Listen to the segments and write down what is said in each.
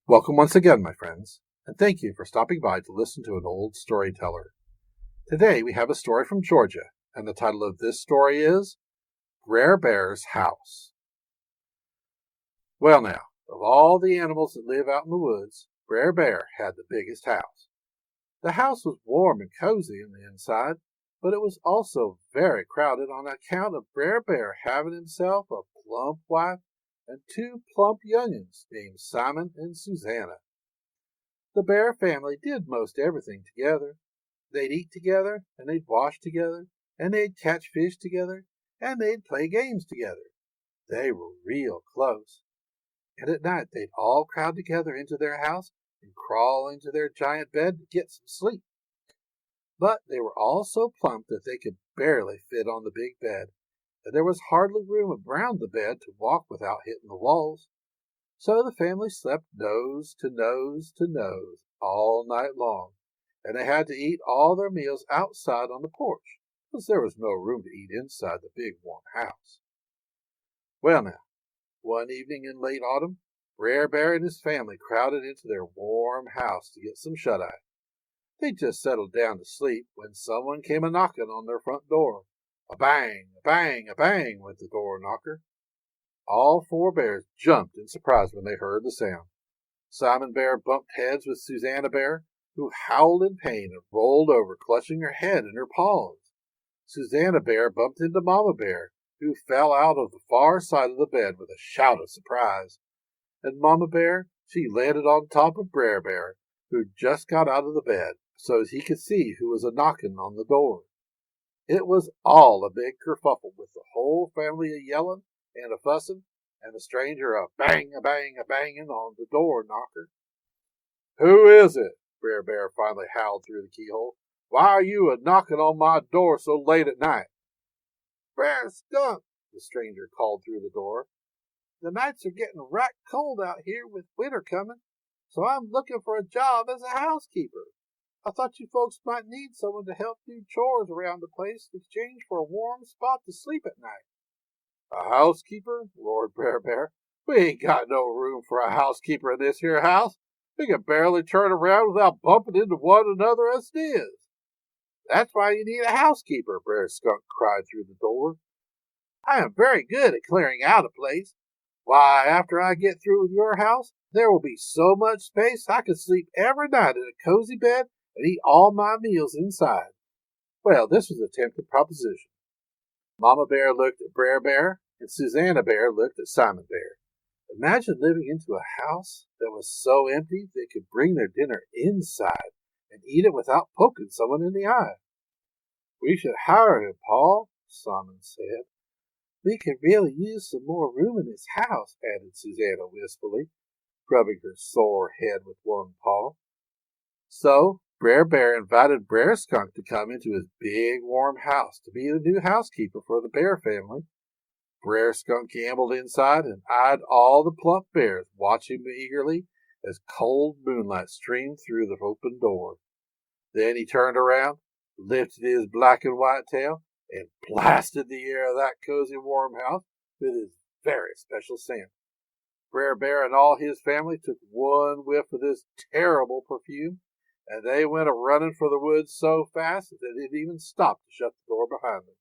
Welcome once again, my friends, and thank you for stopping by to listen to an old storyteller. Today we have a story from Georgia, and the title of this story is Bear's House. Well now, of all the animals that live out in the woods, Bear had the biggest house. The house was warm and cozy in the inside, but it was also very crowded on account of Bear having himself a plump wife and two plump young'uns named Simon and Susanna. The Bear family did most everything together. They'd eat together, and they'd wash together, and they'd catch fish together, and they'd play games together. They were real close. And at night they'd all crowd together into their house and crawl into their giant bed to get some sleep. But they were all so plump that they could barely fit on the big bed, and there was hardly room around the bed to walk without hitting the walls. So the family slept nose to nose to nose all night long, and they had to eat all their meals outside on the porch, because there was no room to eat inside the big warm house. Well now, one evening in late autumn, Bear and his family crowded into their warm house to get some shut-eye. They'd just settled down to sleep when someone came a-knocking on their front door. A bang, a bang, a bang went the door knocker. All four bears jumped in surprise when they heard the sound. Simon Bear bumped heads with Susanna Bear, who howled in pain and rolled over, clutching her head in her paws. Susanna Bear bumped into Mama Bear, who fell out of the far side of the bed with a shout of surprise. And Mama Bear, she landed on top of Brer, who just got out of the bed, so as he could see who was a-knocking on the door. It was all a big kerfuffle, with the whole family a-yelling and a-fussing, and the stranger a-bang, a-bang, a-banging on the door knocker. "Who is it?" Bear finally howled through the keyhole. "Why are you a-knocking on my door so late at night?" "Brer Skunk," the stranger called through the door. "The nights are getting right cold out here with winter coming, so I'm looking for a job as a housekeeper. I thought you folks might need someone to help do chores around the place in exchange for a warm spot to sleep at night." "A housekeeper?" roared Brer. "We ain't got no room for a housekeeper in this here house. We can barely turn around without bumping into one another as it is." "That's why you need a housekeeper," Brer Skunk cried through the door. "I am very good at clearing out a place. Why, after I get through with your house, there will be so much space I can sleep every night in a cozy bed and eat all my meals inside." Well, this was a tempting proposition. Mama Bear looked at Brer, and Susanna Bear looked at Simon Bear. Imagine living into a house that was so empty they could bring their dinner inside and eat it without poking someone in the eye. "We should hire him, Paul," Simon said. "We could really use some more room in his house," added Susanna wistfully, rubbing her sore head with one paw. So Bear invited Brer Skunk to come into his big warm house to be the new housekeeper for the Bear family. Brer Skunk ambled inside and eyed all the plump bears, watching him eagerly as cold moonlight streamed through the open door. Then he turned around, lifted his black and white tail, and blasted the air of that cozy warm house with his very special scent. Bear and all his family took one whiff of this terrible perfume, and they went a-running for the woods so fast that they didn't even stop to shut the door behind them.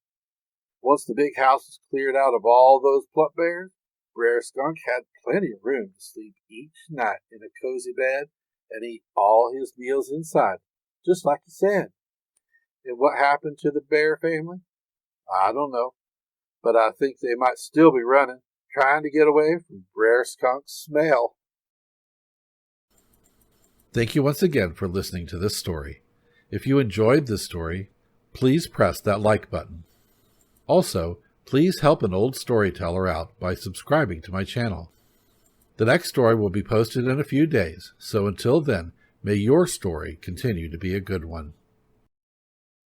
Once the big house was cleared out of all those plump bears, Brer Skunk had plenty of room to sleep each night in a cozy bed and eat all his meals inside, just like he said. And what happened to the Bear family? I don't know, but I think they might still be running, trying to get away from Brer Skunk's smell. Thank you once again for listening to this story. If you enjoyed this story, please press that like button. Also, please help an old storyteller out by subscribing to my channel. The next story will be posted in a few days, so until then, may your story continue to be a good one.